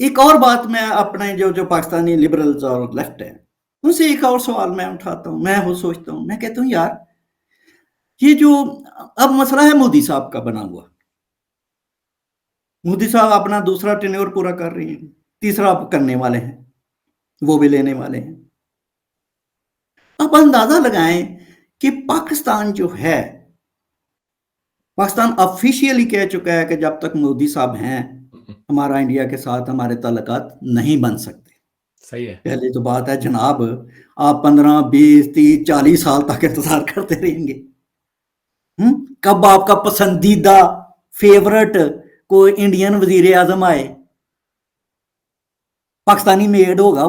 एक और बात मैं अपने जो पाकिस्तानी लिबरल्स और लेफ्ट है उनसे एक और सवाल मैं उठाता हूँ, मैं वो सोचता हूँ, मैं कहता हूँ यार ये जो अब मसला है मोदी साहब का बना हुआ, मोदी साहब अपना दूसरा टेन्योर पूरा कर रहे हैं, तीसरा करने वाले हैं, वो भी लेने वाले हैं। अब अंदाजा लगाएं कि पाकिस्तान जो है, पाकिस्तान ऑफिशियली कह चुका है कि जब तक मोदी साहब हैं हमारा इंडिया के साथ हमारे ताल्लुकात नहीं बन सकते। सही है। पहली तो बात है जनाब, आप 15 20 30 40 साल तक इंतजार करते रहेंगे। कब आपका पसंदीदा फेवरेट कोई इंडियन वजीर आजम आए, पाकिस्तानी मेड होगा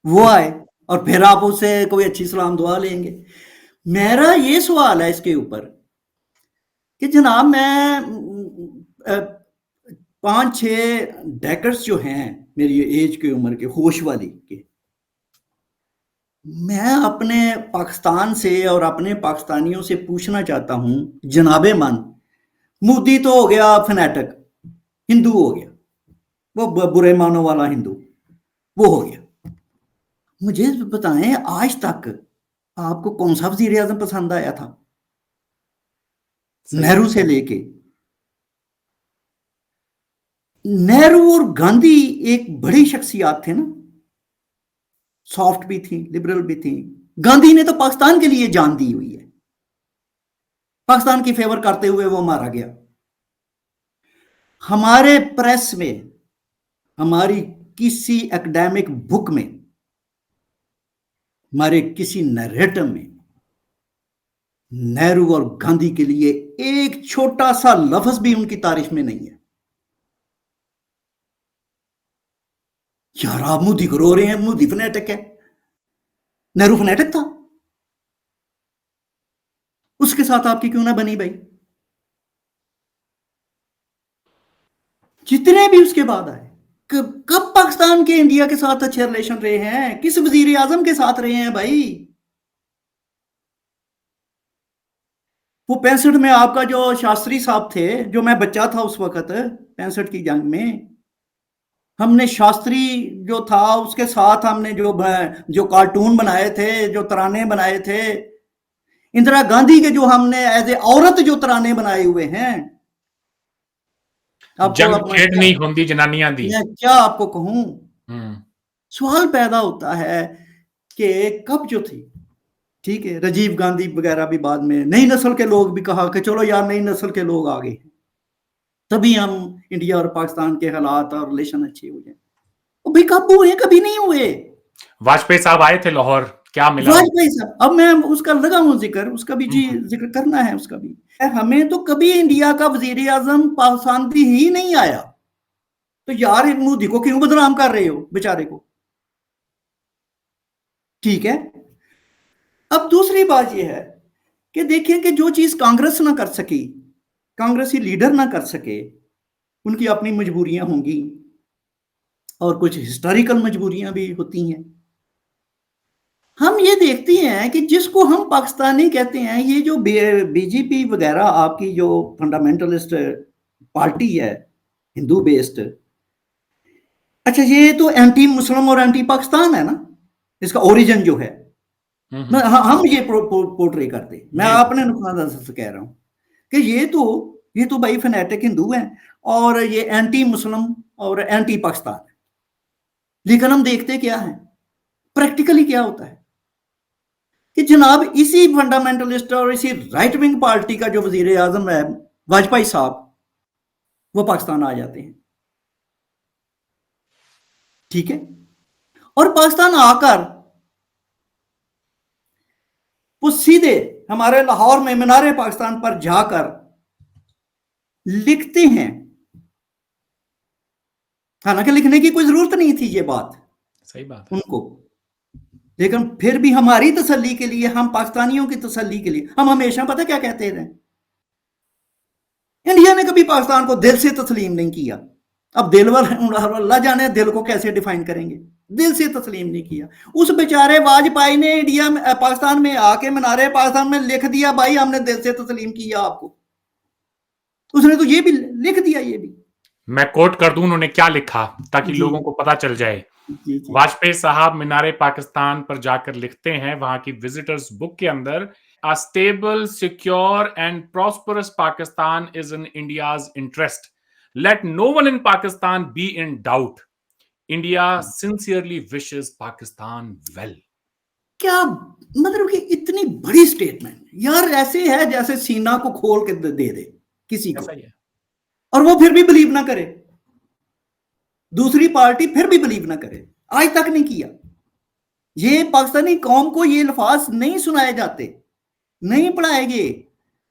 वो आए और फिर आप उससे कोई अच्छी सलाम दुआ लेंगे। मेरा ये सवाल है इसके ऊपर कि जनाब मैं 5-6 डेकर्स जो हैं मेरी एज की उम्र के होश वाली के, मैं अपने पाकिस्तान से और अपने पाकिस्तानियों से पूछना चाहता हूं, जनाबे मन, मोदी तो हो गया फनेटिक हिंदू हो गया, वो बुरे मानों वाला हिंदू वो हो गया, मुझे बताएं आज तक आपको कौन सा वजीर आजम पसंद आया था नेहरू से लेके? नेहरू और गांधी एक बड़ी शख्सियत थे ना, सॉफ्ट भी थी लिबरल भी थी। गांधी ने तो पाकिस्तान के लिए जान दी हुई है, पाकिस्तान की फेवर करते हुए वो मारा गया। हमारे प्रेस में, हमारी किसी एकेडमिक बुक में, हमारे किसी नैरेटिव में नेहरू और गांधी के लिए एक छोटा सा लफ्ज भी उनकी तारीफ में नहीं है। यार आप मोदी को रो रहे हैं, मोदी फनेटिक है, नेहरू फनेटिक था, उसके साथ आपकी क्यों ना बनी भाई? जितने भी उसके बाद आए, कब पाकिस्तान के इंडिया के साथ अच्छे रिलेशन रहे हैं? किस वजीर आजम के साथ रहे हैं भाई? वो 65 में आपका जो शास्त्री साहब थे, जो मैं बच्चा था उस वक्त 65 की जंग में, हमने शास्त्री जो था उसके साथ हमने जो कार्टून बनाए थे, जो तराने बनाए थे, इंदिरा गांधी के जो हमने एज ए औरत जो तराने बनाए हुए हैं, आपको जंग खेड क्या, नहीं होंदी जनानियां दी। मैं क्या आपको कहूं? सवाल पैदा होता है कि कब जो थी, ठीक है राजीव गांधी वगैरह भी बाद में, नई नस्ल के लोग भी कहा कि चलो यार नई नस्ल के लोग आ गए, तभी हम इंडिया और पाकिस्तान के हालात और रिलेशन अच्छे हो जाए। भाई कब हुए? कभी नहीं हुए। वाजपेयी साहब आए थे लाहौर, क्या मिला? वाजपेयी साहब, अब मैं उसका लगा हूं जिक्र, उसका भी जी जिक्र करना है उसका भी। हमें तो कभी इंडिया का वजीर आजम पसंद ही नहीं आया, तो यार मोदी को क्यों बदनाम कर रहे हो बेचारे को? ठीक है। अब दूसरी बात यह है कि देखिए कि जो चीज कांग्रेस ना कर सकी, कांग्रेसी लीडर ना कर सके, उनकी अपनी मजबूरियां होंगी और कुछ हिस्टोरिकल मजबूरियां भी होती हैं। हम ये देखते हैं कि जिसको हम पाकिस्तानी कहते हैं, ये जो बीजेपी वगैरह आपकी जो फंडामेंटलिस्ट पार्टी है, हिंदू बेस्ड, अच्छा ये तो एंटी मुस्लिम और एंटी पाकिस्तान है ना, इसका ओरिजिन जो है। हम ये पोर्ट्रे करते, मैं अपने नुकसान से कह रहा हूं कि ये तो भाई फनेटिक हिंदू हैं और ये एंटी मुस्लिम और एंटी पाकिस्तान है। लेकिन हम देखते क्या है, प्रैक्टिकली क्या होता है कि जनाब इसी फंडामेंटलिस्ट और इसी राइट विंग पार्टी का जो वजीर आजम है वाजपेयी साहब, वो पाकिस्तान आ जाते हैं, ठीक है, और पाकिस्तान आकर वो सीधे हमारे लाहौर में मीनारे पाकिस्तान पर जाकर लिखते हैं, हालांकि लिखने की कोई जरूरत नहीं थी ये बात, सही बात है उनको, लेकिन फिर भी हमारी तसल्ली के लिए, हम पाकिस्तानियों की तसल्ली के लिए हम हमेशा पता क्या कहते रहे, इंडिया ने कभी पाकिस्तान को दिल से तस्लीम नहीं किया। अब दिल अल्लाह जाने दिल को कैसे डिफाइन करेंगे, दिल से तस्लीम नहीं किया। उस बेचारे वाजपेयी ने इंडिया में पाकिस्तान में आके मीनारे पाकिस्तान में लिख दिया भाई हमने दिल से तस्लीम किया आपको, उसने तो ये भी लिख दिया, ये भी मैं कोट कर दूं उन्होंने क्या लिखा ताकि जी लोगों को पता चल जाए। जी जी वाजपेयी साहब मीनारे पाकिस्तान पर जाकर लिखते हैं वहां की विजिटर्स बुक के अंदर, a stable secure and prosperous Pakistan is in India's interest, let no one in Pakistan be in doubt, India sincerely wishes Pakistan well. क्या मतलब कि इतनी बड़ी स्टेटमेंट यार, ऐसे है जैसे सीना को खोल के दे दे किसी को, ऐसा ही है। और वो फिर भी बिलीव ना करे, दूसरी पार्टी फिर भी बिलीव ना करे। आज तक नहीं किया। ये पाकिस्तानी कौम को ये अल्फाज नहीं सुनाए जाते, नहीं पढ़ाए गए।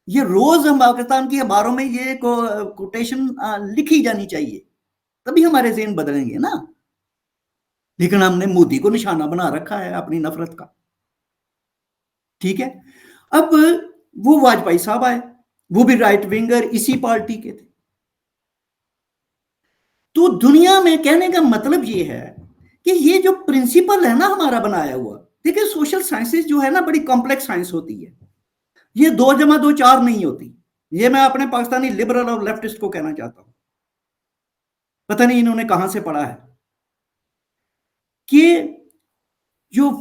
ये रोज हम पाकिस्तान की अखबारों में ये कोटेशन लिखी जानी चाहिए, तभी हमारे ज़हन बदलेंगे ना। लेकिन हमने मोदी को निशाना बना रखा है अपनी नफरत का। ठीक है, अब वो वाजपेयी साहब आए, वो भी राइट विंगर इसी पार्टी के थे। तो दुनिया में कहने का मतलब ये है कि ये जो प्रिंसिपल है ना हमारा बनाया हुआ, देखिए सोशल साइंसेज जो है ना बड़ी कॉम्प्लेक्स साइंस होती है। ये 2+2=4 नहीं होती। ये मैं अपने पाकिस्तानी लिबरल और लेफ्टिस्ट को कहना चाहता हूं, पता नहीं इन्होंने कहां से पढ़ा है कि जो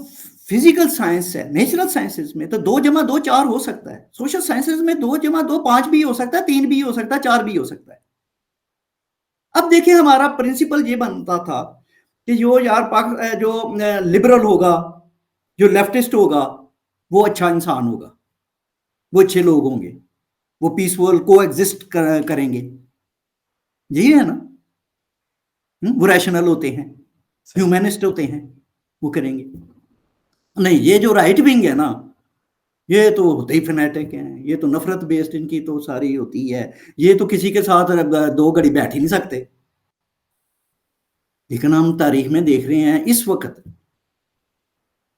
फिजिकल साइंस है, नेचुरल साइंसेज में तो 2+2=4 हो सकता है। सोशल साइंसेज में 2+2=5 भी हो सकता है, 3 भी हो सकता है, 4 भी हो सकता है। अब देखिए हमारा प्रिंसिपल ये बनता था कि जो यार जो लिबरल होगा, जो लेफ्टिस्ट होगा, वो अच्छा इंसान होगा, वो अच्छे लोग होंगे, वो पीसफुल को एग्जिस्ट करेंगे। यही है ना। वो रैशनल होते हैं, ह्यूमनिस्ट होते हैं, वो करेंगे। नहीं, ये जो राइट विंग है ना, ये तो होते ही फैनेटिक हैं, ये तो नफरत बेस्ड इनकी तो सारी होती है। ये तो किसी के साथ 2 घड़ी बैठ ही नहीं सकते। लेकिन हम तारीख में देख रहे हैं इस वक्त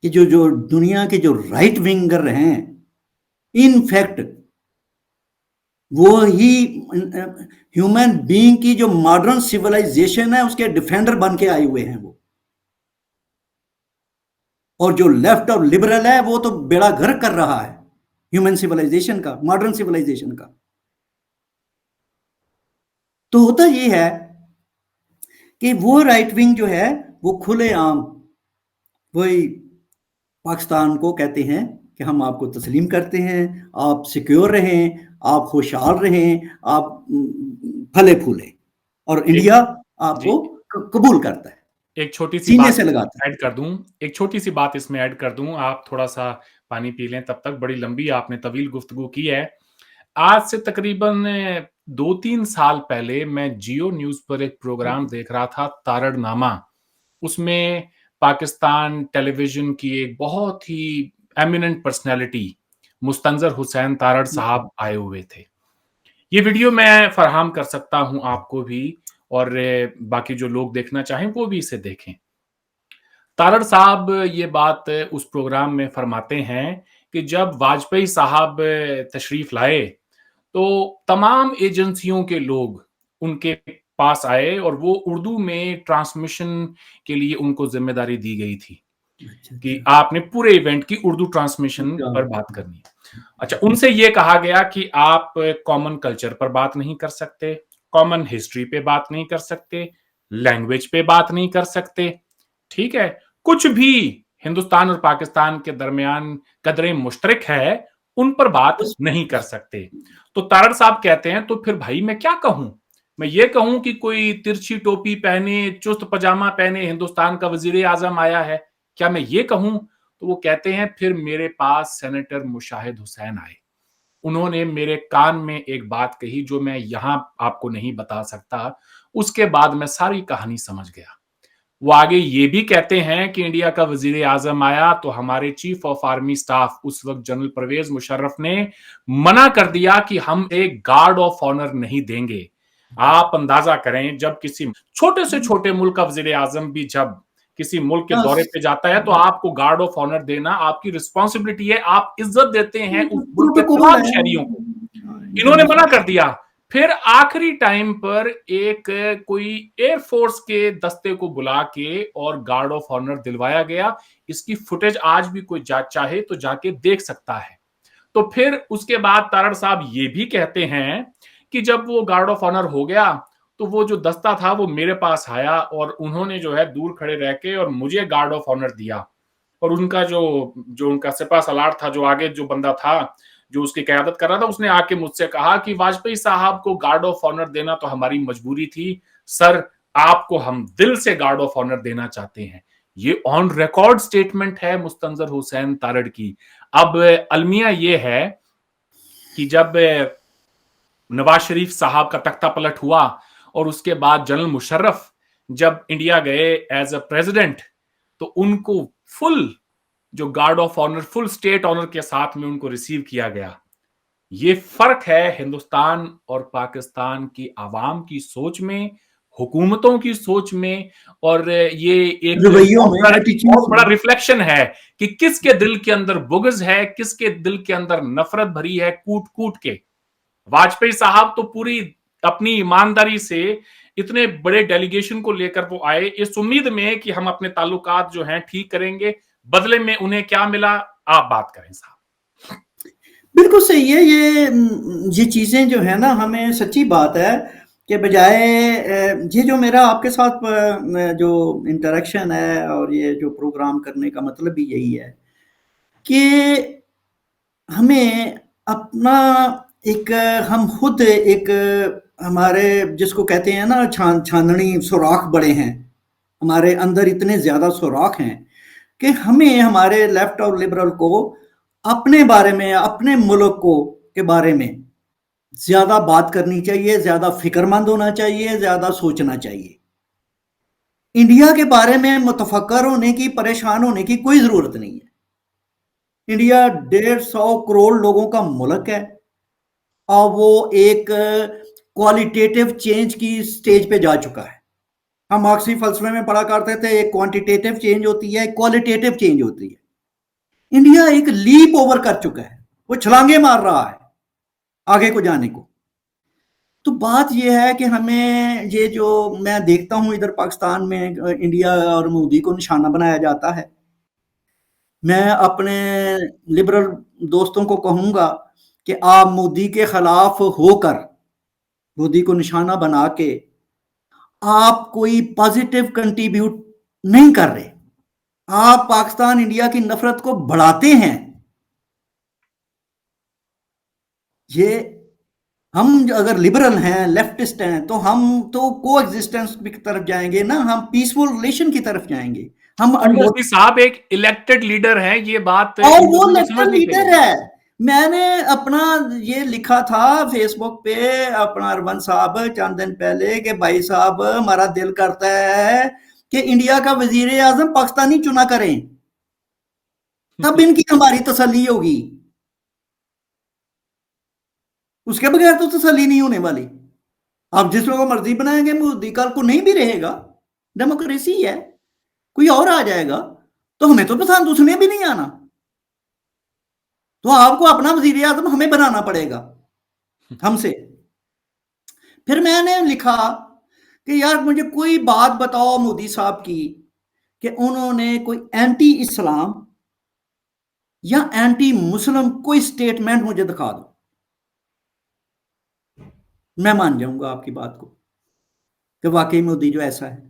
कि जो जो दुनिया के जो राइट विंगर हैं, इनफैक्ट वो ही ह्यूमन बीइंग की जो मॉडर्न सिविलाइजेशन है उसके डिफेंडर बन के आए हुए हैं वो। और जो लेफ्ट और लिबरल है वो तो बेड़ा गर्क कर रहा है ह्यूमन सिविलाइजेशन का, मॉडर्न सिविलाइजेशन का। तो होता ये है कि वो राइट विंग जो है वो खुलेआम वही पाकिस्तान को कहते हैं कि हम आपको तस्लीम करते हैं, आप सिक्योर रहें, आप खुशहाल रहें, आप फले फूले, और इंडिया जी, आपको कबूल करता है, एक छोटी-सी सीने बात से लगाता है। ऐड कर दूँ, एक छोटी-सी बात इसमें ऐड कर दूँ, आप थोड़ा-सा पानी पी लें तब तक, बड़ी लंबी आपने तवील गुफ्तगू की है। आज से तकरीबन 2-3 साल पहले मैं जियो न्यूज़ पर एक प्रोग्राम देख रहा था, तारड़नामा। उसमें पाकिस्तान टेलीविज़न की एक बहुत ही एमिनेंट पर्सनैलिटी मुस्तंज़र हुसैन तारड़ साहब आए हुए थे। ये वीडियो मैं फ़राहम कर सकता हूँ आपको भी, और बाकी जो लोग देखना चाहें वो भी इसे देखें। तारड़ साहब ये बात उस प्रोग्राम में फरमाते हैं कि जब वाजपेयी साहब तशरीफ लाए तो तमाम एजेंसियों के लोग उनके पास आए और वो उर्दू में ट्रांसमिशन के लिए उनको जिम्मेदारी दी गई थी अच्छा कि अच्छा आपने पूरे इवेंट की उर्दू ट्रांसमिशन अच्छा। पर बात करनी है। अच्छा, उनसे ये कहा गया कि आप कॉमन कल्चर पर बात नहीं कर सकते, कॉमन हिस्ट्री पे बात नहीं कर सकते, लैंग्वेज पे बात नहीं कर सकते, ठीक है? कुछ भी हिंदुस्तान और पाकिस्तान के दरमियान कदरें मुश्तरक है, उन पर बात बस नहीं कर सकते। तो तारड़ साहब कहते हैं, तो फिर भाई मैं क्या कहूं? मैं ये कहूं कि कोई तिरछी टोपी पहने, चुस्त पजामा पहने हिंदुस्तान का वजीर आजम आया है, क्या मैं ये कहूं? तो वो कहते हैं, फिर मेरे पास सेनेटर मुशाहिद हुसैन आए। उन्होंने मेरे कान में एक बात कही जो मैं यहां आपको नहीं बता सकता। उसके बाद मैं सारी कहानी समझ गया। वो आगे ये भी कहते हैं कि इंडिया का वजीर आजम आया तो हमारे चीफ ऑफ आर्मी स्टाफ उस वक्त जनरल परवेज मुशर्रफ ने मना कर दिया कि हम एक गार्ड ऑफ ऑनर नहीं देंगे। आप अंदाजा करें, जब किसी छोटे से छोटे मुल्क का वजीर आजम भी जब किसी मुल्क के दौरे पे जाता है तो आपको गार्ड ऑफ ऑनर देना आपकी रिस्पॉन्सिबिलिटी है। आप इज्जत देते हैं उस मुल्क के प्रोटोकॉल तमाम है शहरियों को। इन्होंने मना इंटरनेशनल। कर दिया। फिर आखिरी टाइम पर एक कोई एयरफोर्स के दस्ते को बुला के और गार्ड ऑफ ऑनर दिलवाया गया। इसकी फुटेज आज भी कोई चाहे तो जाके देख सकता है। तो फिर उसके बाद तारड़ साहब ये भी कहते हैं कि जब वो गार्ड ऑफ ऑनर हो गया तो वो जो दस्ता था वो मेरे पास आया और उन्होंने जो है दूर खड़े रह के और मुझे गार्ड ऑफ ऑनर दिया। और उनका जो उनका सिपा सलार था, जो आगे जो बंदा था, जो उसकी क़यादत कर रहा था, उसने आके मुझसे कहा कि वाजपेयी साहब को गार्ड ऑफ ऑनर देना तो हमारी मजबूरी थी। सर, आपको हम दिल से गार्ड ऑफ ऑनर देना चाहते हैं। ये ऑन रिकॉर्ड स्टेटमेंट है मुस्तंजर हुसैन तारड़ की। अब अलमिया ये है कि जब नवाज शरीफ साहब का तख्ता पलट हुआ और उसके बाद जनरल मुशर्रफ जब इंडिया गए एज अ प्रेसिडेंट, तो उनको फुल जो guard of honour, full state honour के साथ में उनको रिसीव किया गया। ये फर्क है हिंदुस्तान और पाकिस्तान की आवाम की सोच में, हुकूमतों की सोच में, और ये एक रवैयों में, बहुत एटीट्यूड्स बड़ा में। रिफ्लेक्शन है कि किसके दिल के अंदर बुग़्ज़ है, किसके दिल के अंदर नफरत भरी है कूट कूट के। वाजपेयी साहब तो पूरी अपनी ईमानदारी से इतने बड़े डेलीगेशन को लेकर वो आए इस उम्मीद में कि हम अपने ताल्लुकात जो हैं ठीक करेंगे। बदले में उन्हें क्या मिला, आप बात करें साहब। बिल्कुल सही है। ये चीज़ें जो है ना, हमें सच्ची बात है कि बजाय ये जो मेरा आपके साथ जो इंटरेक्शन है और ये जो प्रोग्राम करने का मतलब भी यही है कि हमें अपना एक हम खुद एक हमारे जिसको कहते हैं ना छाननी सुराख बड़े हैं, हमारे अंदर इतने ज़्यादा सुराख हैं कि हमें हमारे लेफ्ट और लिबरल को अपने बारे में, अपने मुल्क को के बारे में ज़्यादा बात करनी चाहिए, ज़्यादा फ़िक्रमंद होना चाहिए, ज़्यादा सोचना चाहिए। इंडिया के बारे में मुतफक्कर होने की, परेशान होने की कोई ज़रूरत नहीं है। इंडिया 150 करोड़ लोगों का मुल्क है और वो एक क्वालिटेटिव चेंज की स्टेज पे जा चुका है। हम मार्क्सी फलसफे में पढ़ा करते थे, एक क्वांटिटेटिव चेंज होती है, क्वालिटेटिव चेंज होती है। इंडिया एक लीप ओवर कर चुका है, वो छलांगे मार रहा है आगे को जाने को। तो बात यह है कि हमें ये जो मैं देखता हूं इधर पाकिस्तान में इंडिया और मोदी को निशाना बनाया जाता है। मैं अपने लिबरल दोस्तों को कहूंगा कि आप मोदी के खिलाफ होकर, मोदी को निशाना बना के आप कोई पॉजिटिव कंट्रीब्यूट नहीं कर रहे। आप पाकिस्तान इंडिया की नफरत को बढ़ाते हैं। ये हम अगर लिबरल हैं, लेफ्टिस्ट हैं, तो हम तो को एग्जिस्टेंस की तरफ जाएंगे ना, हम पीसफुल रिलेशन की तरफ जाएंगे। हम और मोदी साहब एक इलेक्टेड लीडर हैं, ये बात और इन वो लोगों को लेफ्टिस्ट समझनी लीडर चाहिए। है। मैंने अपना ये लिखा था फेसबुक पे, अपना अरवन साहब चंद दिन पहले, कि भाई साहब हमारा दिल करता है कि इंडिया का वजीर आजम पाकिस्तानी चुना करें, तब इनकी हमारी तसल्ली होगी। उसके बगैर तो तसल्ली नहीं होने वाली। आप जिसमें को मर्जी बनाएंगे, मोदी कल को नहीं भी रहेगा, डेमोक्रेसी है, कोई और आ जाएगा, तो हमें तो पसंद उसमें भी नहीं आना। तो आपको अपना वजीर आजम हमें बनाना पड़ेगा, हमसे। फिर मैंने लिखा कि यार मुझे कोई बात बताओ मोदी साहब की कि उन्होंने कोई एंटी इस्लाम या एंटी मुस्लिम कोई स्टेटमेंट मुझे दिखा दो, मैं मान जाऊंगा आपकी बात को कि वाकई मोदी जो ऐसा है।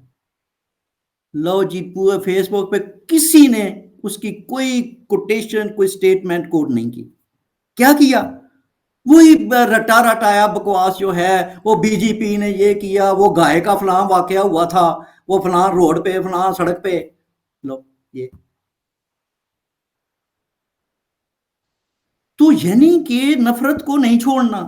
लो जी, पूरे फेसबुक पे किसी ने उसकी कोई कोटेशन, कोई स्टेटमेंट कोड नहीं की। क्या किया? वही रटा रटाया बकवास जो है, वो बीजेपी ने ये किया, वो गाय का फलां वाकया हुआ था, वो फलां रोड पे, फलां सड़क पे। लो ये तो यानी कि नफरत को नहीं छोड़ना।